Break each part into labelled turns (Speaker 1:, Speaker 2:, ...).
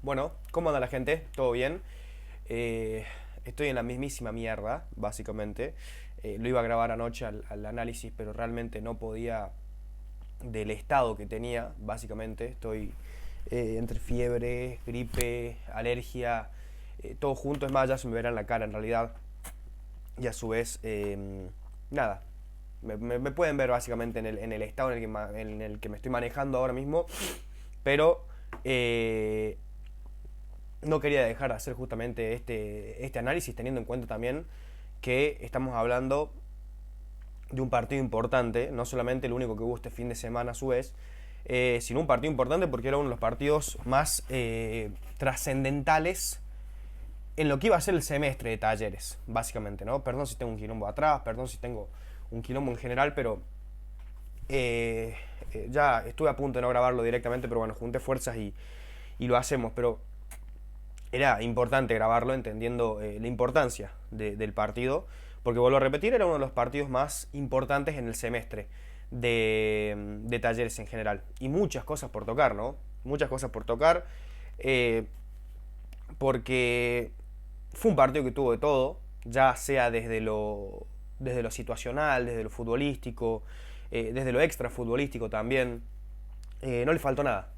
Speaker 1: Bueno, ¿cómo anda la gente? ¿Todo bien? Estoy en la mismísima mierda, básicamente. Lo iba a grabar anoche al análisis, pero realmente no podía del estado que tenía, básicamente. Estoy entre fiebre, gripe, alergia, todo junto. Es más, ya se me verá en la cara en realidad. Y a su vez, nada. Me pueden ver básicamente en el estado en el que me estoy manejando ahora mismo. Pero no quería dejar de hacer justamente este análisis teniendo en cuenta también que estamos hablando de un partido importante, no solamente el único que hubo este fin de semana a su vez, sino un partido importante porque era uno de los partidos más trascendentales en lo que iba a ser el semestre de Talleres, básicamente, ¿no? Perdón si tengo un quilombo atrás, perdón si tengo un quilombo en general, pero ya estuve a punto de no grabarlo directamente, pero bueno, junté fuerzas y lo hacemos, pero era importante grabarlo entendiendo la importancia del partido, porque vuelvo a repetir, era uno de los partidos más importantes en el semestre de Talleres en general. Y muchas cosas por tocar, ¿no? Muchas cosas por tocar, eh, porque fue un partido que tuvo de todo, ya sea desde lo situacional, desde lo futbolístico, desde lo extra futbolístico también. No le faltó nada.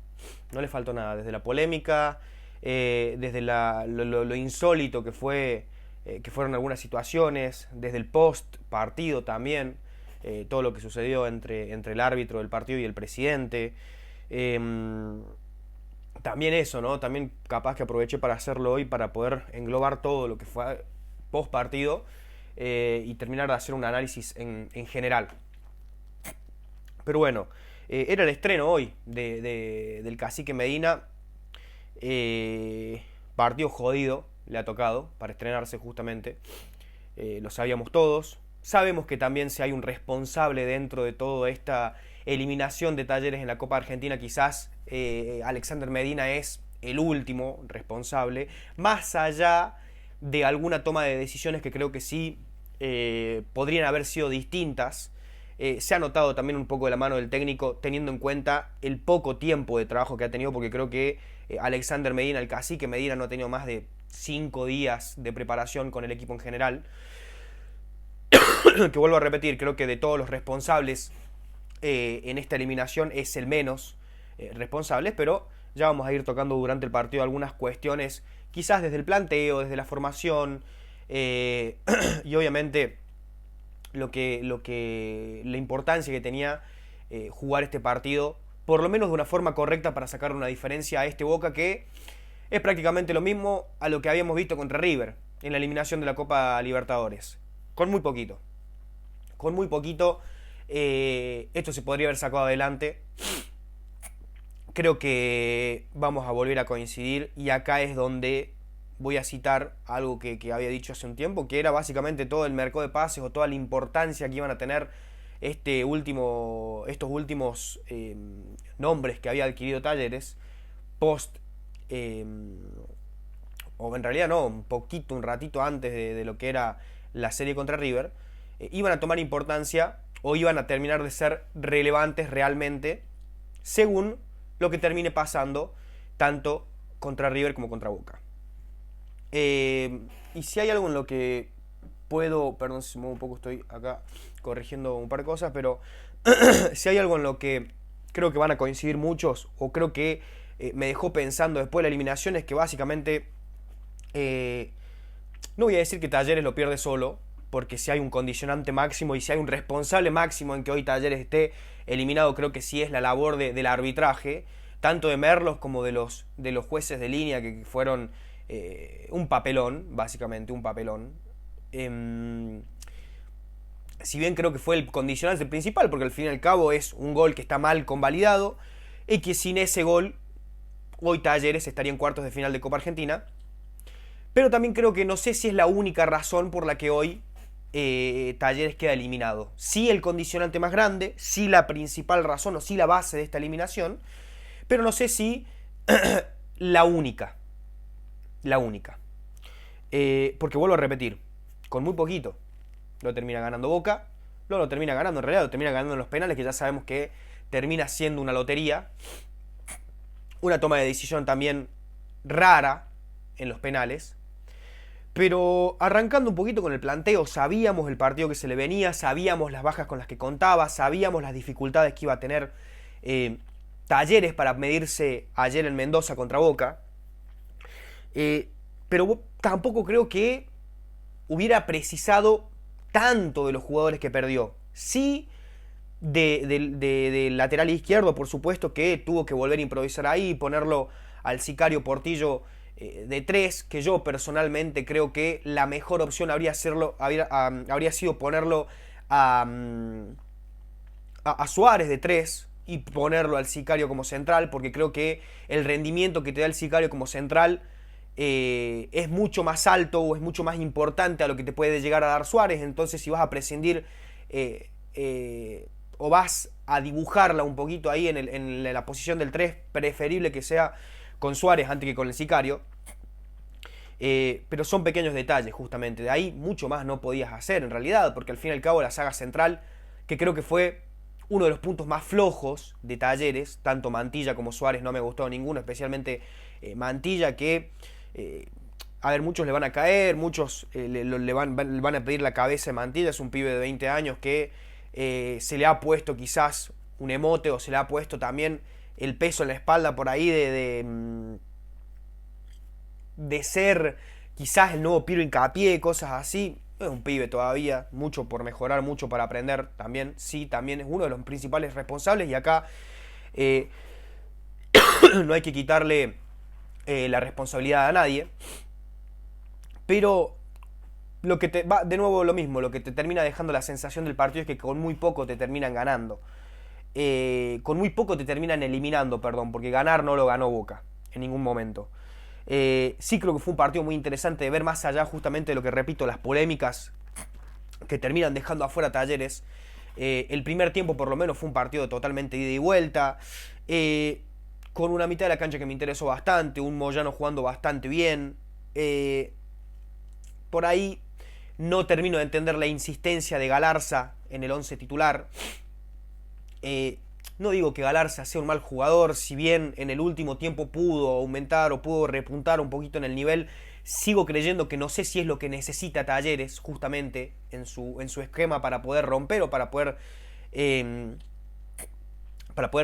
Speaker 1: No le faltó nada. Desde la polémica, desde lo insólito que fueron algunas situaciones, desde el post partido también, todo lo que sucedió entre el árbitro del partido y el presidente. Eh, También eso, ¿no? También capaz que aproveché para hacerlo hoy para poder englobar todo lo que fue post partido y terminar de hacer un análisis en general. Pero bueno, era el estreno hoy del Cacique Medina. Partido jodido le ha tocado para estrenarse justamente. Lo sabíamos todos. Sabemos que también si hay un responsable dentro de toda esta eliminación de Talleres en la Copa Argentina, quizás Alexander Medina es el último responsable, más allá de alguna toma de decisiones que creo que sí podrían haber sido distintas. Se ha notado también un poco de la mano del técnico, teniendo en cuenta el poco tiempo de trabajo que ha tenido, porque creo que Alexander Medina, el cacique Medina, no ha tenido más de 5 días de preparación con el equipo en general. Que vuelvo a repetir, creo que de todos los responsables en esta eliminación es el menos responsable, pero ya vamos a ir tocando durante el partido algunas cuestiones, quizás desde el planteo, desde la formación, y obviamente la importancia que tenía jugar este partido, por lo menos de una forma correcta para sacar una diferencia a este Boca que es prácticamente lo mismo a lo que habíamos visto contra River en la eliminación de la Copa Libertadores, con muy poquito. Con muy poquito esto se podría haber sacado adelante. Creo que vamos a volver a coincidir y acá es donde voy a citar algo que había dicho hace un tiempo, que era básicamente todo el mercado de pases o toda la importancia que iban a tener estos últimos nombres que había adquirido Talleres post, eh, o en realidad no, un ratito antes de lo que era la serie contra River, iban a tomar importancia o iban a terminar de ser relevantes realmente según lo que termine pasando tanto contra River como contra Boca. Y si hay algo en lo que puedo, perdón si se mueve un poco, estoy acá corrigiendo un par de cosas, pero si hay algo en lo que creo que van a coincidir muchos, o creo que me dejó pensando después de la eliminación, es que básicamente no voy a decir que Talleres lo pierde solo, porque si hay un condicionante máximo y si hay un responsable máximo en que hoy Talleres esté eliminado, creo que sí es la labor del arbitraje, tanto de Merlos como de los jueces de línea que fueron un papelón, básicamente un papelón. Si bien creo que fue el condicionante principal, porque al fin y al cabo es un gol que está mal convalidado, y que sin ese gol hoy Talleres estaría en cuartos de final de Copa Argentina. Pero también creo que no sé si es la única razón por la que hoy Talleres queda eliminado. Sí el condicionante más grande, sí la principal razón o sí la base de esta eliminación, pero no sé si la única. La única. Porque vuelvo a repetir, con muy poquito lo termina ganando Boca, no lo termina ganando en realidad, lo termina ganando en los penales, que ya sabemos que termina siendo una lotería. Una toma de decisión también rara en los penales. Pero arrancando un poquito con el planteo, sabíamos el partido que se le venía, sabíamos las bajas con las que contaba, sabíamos las dificultades que iba a tener Talleres para medirse ayer en Mendoza contra Boca. Pero tampoco creo que hubiera precisado tanto de los jugadores que perdió. Sí, del lateral izquierdo, por supuesto, que tuvo que volver a improvisar ahí y ponerlo al Sicario Portillo de 3, que yo personalmente creo que la mejor opción habría sido ponerlo a Suárez de 3 y ponerlo al Sicario como central, porque creo que el rendimiento que te da el Sicario como central es mucho más alto o es mucho más importante a lo que te puede llegar a dar Suárez. Entonces, si vas a prescindir o vas a dibujarla un poquito ahí en la posición del 3, preferible que sea con Suárez antes que con el Sicario. Pero son pequeños detalles, justamente. De ahí mucho más no podías hacer en realidad, porque al fin y al cabo la saga central, que creo que fue uno de los puntos más flojos de Talleres, tanto Mantilla como Suárez no me gustó ninguno, especialmente Mantilla, que a ver, muchos le van a caer, muchos le van a pedir la cabeza de Mantilla. Es un pibe de 20 años que se le ha puesto quizás un emote, o se le ha puesto también el peso en la espalda por ahí de ser quizás el nuevo Piero Hincapié, cosas así. Es un pibe todavía, mucho por mejorar, mucho para aprender también. Sí, también es uno de los principales responsables, y acá no hay que quitarle la responsabilidad a nadie. Pero lo que te va, de nuevo lo mismo, lo que te termina dejando la sensación del partido es que con muy poco te terminan ganando. Con muy poco te terminan eliminando, perdón, porque ganar no lo ganó Boca en ningún momento. Sí creo que fue un partido muy interesante de ver, más allá justamente de lo que repito, las polémicas que terminan dejando afuera Talleres. El primer tiempo por lo menos fue un partido totalmente ida y vuelta, con una mitad de la cancha que me interesó bastante, un Moyano jugando bastante bien. Por ahí no termino de entender la insistencia de Galarza en el 11 titular. No digo que Galarza sea un mal jugador, si bien en el último tiempo pudo aumentar o pudo repuntar un poquito en el nivel, sigo creyendo que no sé si es lo que necesita Talleres justamente en su esquema para poder romper o para poder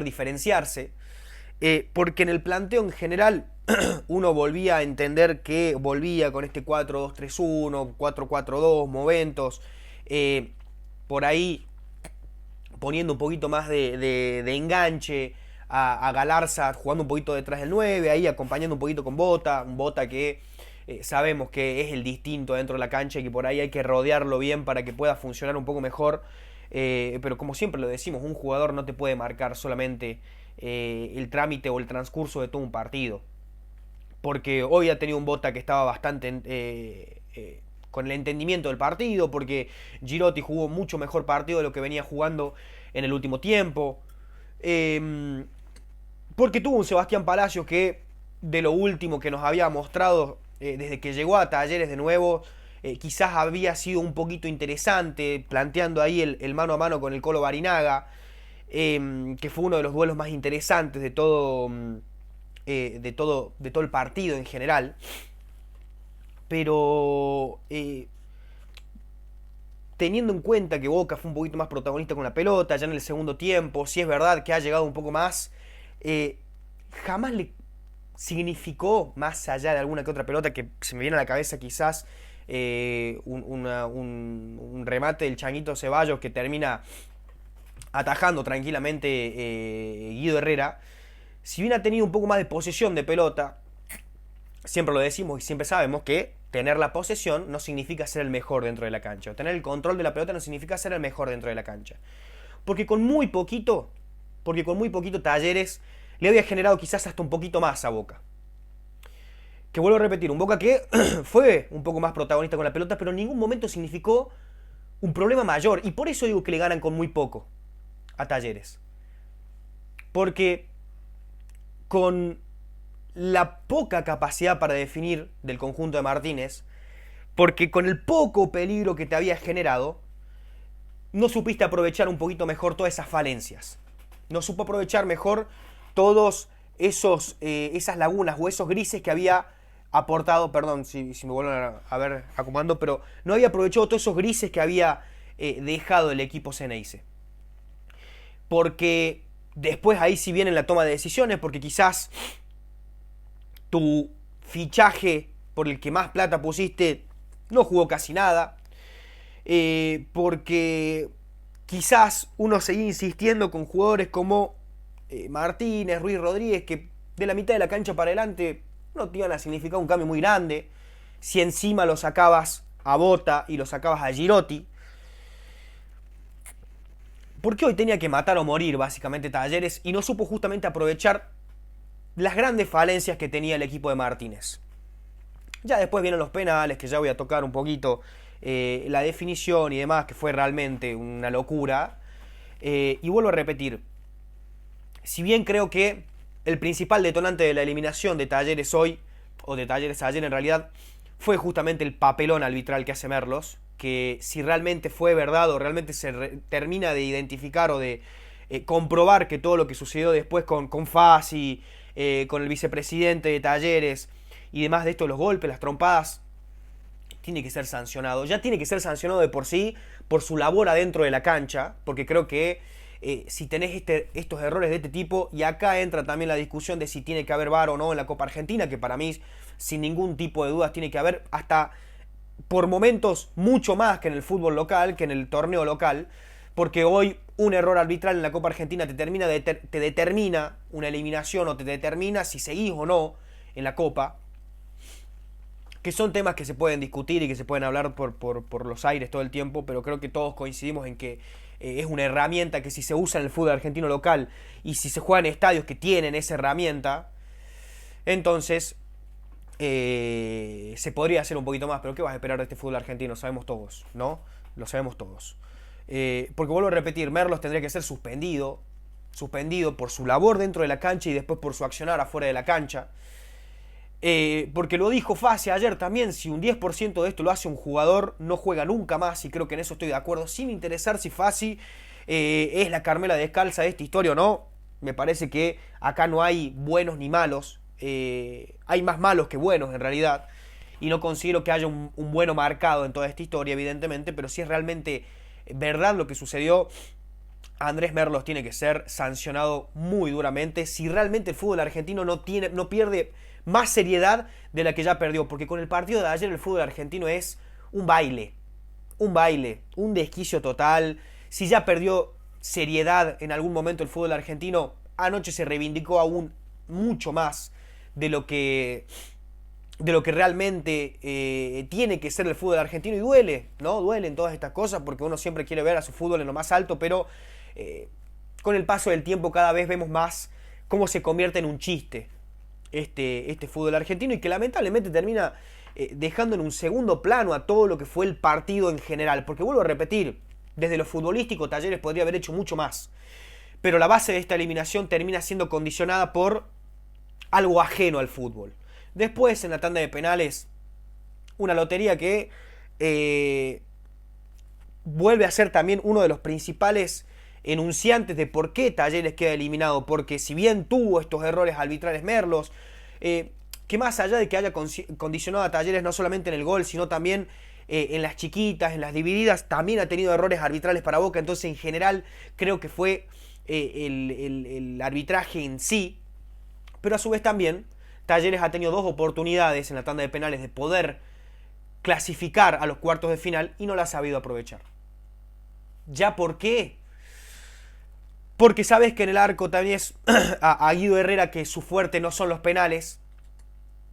Speaker 1: diferenciarse. Porque en el planteo en general uno volvía a entender que volvía con este 4-2-3-1, 4-4-2, momentos, por ahí poniendo un poquito más de enganche a Galarza, jugando un poquito detrás del 9, ahí acompañando un poquito con Bota, un Bota que sabemos que es el distinto dentro de la cancha y que por ahí hay que rodearlo bien para que pueda funcionar un poco mejor. Pero como siempre lo decimos, un jugador no te puede marcar solamente el trámite o el transcurso de todo un partido. Porque hoy ha tenido un Bota que estaba bastante con el entendimiento del partido, porque Girotti jugó mucho mejor partido de lo que venía jugando en el último tiempo. Porque tuvo un Sebastián Palacios que, de lo último que nos había mostrado desde que llegó a Talleres de nuevo, quizás había sido un poquito interesante, planteando ahí el mano a mano con el Colo Barinaga, que fue uno de los duelos más interesantes de todo el partido en general. Pero teniendo en cuenta que Boca fue un poquito más protagonista con la pelota ya en el segundo tiempo, si es verdad que ha llegado un poco más, jamás le significó, más allá de alguna que otra pelota que se me viene a la cabeza quizás, un remate del Changuito Ceballos que termina atajando tranquilamente Guido Herrera. Si bien ha tenido un poco más de posesión de pelota, siempre lo decimos y siempre sabemos que tener la posesión no significa ser el mejor dentro de la cancha. O tener el control de la pelota no significa ser el mejor dentro de la cancha. Porque con muy poquito Talleres le había generado quizás hasta un poquito más a Boca. Que vuelvo a repetir, un Boca que fue un poco más protagonista con la pelota, pero en ningún momento significó un problema mayor. Y por eso digo que le ganan con muy poco a Talleres. Porque con la poca capacidad para definir del conjunto de Martínez, porque con el poco peligro que te había generado, no supiste aprovechar un poquito mejor todas esas falencias. No supo aprovechar mejor todos esas lagunas o esos grises que había aportado, perdón si me vuelven a ver acomodando, pero no había aprovechado todos esos grises que había dejado el equipo Ceneice. Porque después ahí sí viene la toma de decisiones, porque quizás tu fichaje por el que más plata pusiste no jugó casi nada, porque quizás uno seguía insistiendo con jugadores como Martínez, Ruiz Rodríguez, que de la mitad de la cancha para adelante no te iban a significar un cambio muy grande. Si encima lo sacabas a Bota y lo sacabas a Girotti, porque hoy tenía que matar o morir básicamente Talleres y no supo justamente aprovechar las grandes falencias que tenía el equipo de Martínez. Ya después vienen los penales, que ya voy a tocar un poquito la definición y demás, que fue realmente una locura. Y vuelvo a repetir, si bien creo que el principal detonante de la eliminación de Talleres hoy, o de Talleres ayer en realidad, fue justamente el papelón arbitral que hace Merlos, que si realmente fue verdad o realmente termina de identificar o de comprobar que todo lo que sucedió después con Fassi, con el vicepresidente de Talleres y demás de esto, los golpes, las trompadas, tiene que ser sancionado. Ya tiene que ser sancionado de por sí por su labor adentro de la cancha, porque creo que si tenés estos errores de este tipo, y acá entra también la discusión de si tiene que haber VAR o no en la Copa Argentina, que para mí sin ningún tipo de dudas tiene que haber, hasta por momentos mucho más que en el fútbol local, que en el torneo local, porque hoy un error arbitral en la Copa Argentina te determina una eliminación o te determina si seguís o no en la Copa, que son temas que se pueden discutir y que se pueden hablar por los aires todo el tiempo, pero creo que todos coincidimos en que es una herramienta que si se usa en el fútbol argentino local y si se juega en estadios que tienen esa herramienta, entonces se podría hacer un poquito más. Pero ¿qué vas a esperar de este fútbol argentino? Sabemos todos, ¿no? Lo sabemos todos. Porque vuelvo a repetir, Merlos tendría que ser suspendido por su labor dentro de la cancha y después por su accionar afuera de la cancha. Porque lo dijo Fassi ayer también, si un 10% de esto lo hace un jugador, no juega nunca más, y creo que en eso estoy de acuerdo, sin interesar si Fassi es la Carmela descalza de esta historia o no. Me parece que acá no hay buenos ni malos, hay más malos que buenos en realidad, y no considero que haya un bueno marcado en toda esta historia, evidentemente, pero si es realmente verdad lo que sucedió, Andrés Merlos tiene que ser sancionado muy duramente si realmente el fútbol argentino no pierde más seriedad de la que ya perdió, porque con el partido de ayer el fútbol argentino es un baile, un desquicio total. Si ya perdió seriedad en algún momento el fútbol argentino, anoche se reivindicó aún mucho más de lo que realmente tiene que ser el fútbol argentino, y duele, ¿no? Duelen todas estas cosas porque uno siempre quiere ver a su fútbol en lo más alto, pero con el paso del tiempo cada vez vemos más cómo se convierte en un chiste este fútbol argentino, y que lamentablemente termina dejando en un segundo plano a todo lo que fue el partido en general, porque vuelvo a repetir, desde lo futbolístico Talleres podría haber hecho mucho más, pero la base de esta eliminación termina siendo condicionada por algo ajeno al fútbol. Después en la tanda de penales, una lotería que vuelve a ser también uno de los principales enunciantes de por qué Talleres queda eliminado, porque si bien tuvo estos errores arbitrales Merlos, que más allá de que haya condicionado a Talleres no solamente en el gol, sino también en las chiquitas, en las divididas, también ha tenido errores arbitrales para Boca. Entonces en general creo que fue el arbitraje en sí, pero a su vez también Talleres ha tenido dos oportunidades en la tanda de penales de poder clasificar a los cuartos de final y no la ha sabido aprovechar. ¿Ya por qué? Porque sabes que en el arco también es a Guido Herrera, que su fuerte no son los penales,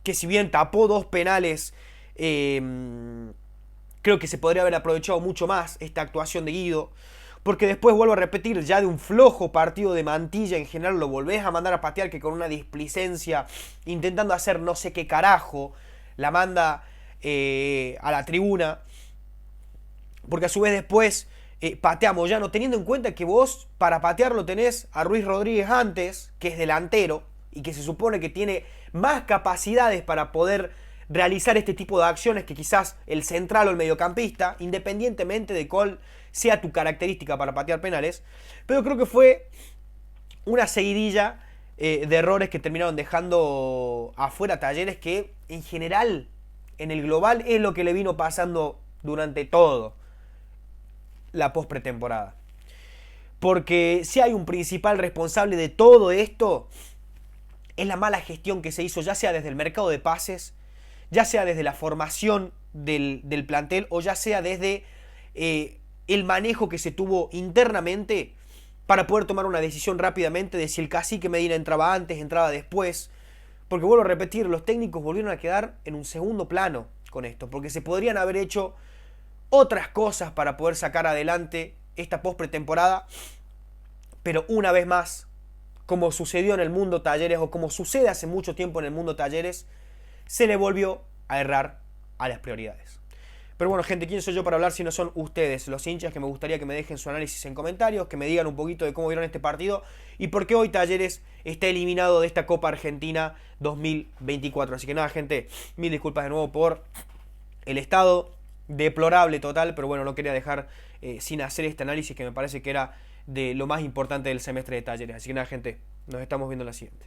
Speaker 1: que si bien tapó dos penales, creo que se podría haber aprovechado mucho más esta actuación de Guido, porque después, vuelvo a repetir, ya de un flojo partido de Mantilla en general lo volvés a mandar a patear, que con una displicencia, intentando hacer no sé qué carajo, la manda a la tribuna, porque a su vez después patea Moyano, teniendo en cuenta que vos para patearlo tenés a Ruiz Rodríguez antes, que es delantero y que se supone que tiene más capacidades para poder realizar este tipo de acciones que quizás el central o el mediocampista, independientemente de cuál sea tu característica para patear penales. Pero creo que fue una seguidilla de errores que terminaron dejando afuera Talleres, que en general, en el global, es lo que le vino pasando durante todo la post-pretemporada. Porque si hay un principal responsable de todo esto, es la mala gestión que se hizo, ya sea desde el mercado de pases, ya sea desde la formación del plantel, o ya sea desde el manejo que se tuvo internamente para poder tomar una decisión rápidamente de si el Cacique Medina entraba antes, entraba después. Porque vuelvo a repetir, los técnicos volvieron a quedar en un segundo plano con esto, porque se podrían haber hecho otras cosas para poder sacar adelante esta post-pretemporada, pero una vez más, como sucedió en el mundo Talleres, o como sucede hace mucho tiempo en el mundo Talleres, se le volvió a errar a las prioridades. Pero bueno, gente, ¿quién soy yo para hablar si no son ustedes, los hinchas, que me gustaría que me dejen su análisis en comentarios, que me digan un poquito de cómo vieron este partido y por qué hoy Talleres está eliminado de esta Copa Argentina 2024? Así que nada, gente, mil disculpas de nuevo por el estado deplorable total, pero bueno, no quería dejar sin hacer este análisis que me parece que era de lo más importante del semestre de Talleres. Así que nada, gente, nos estamos viendo en la siguiente.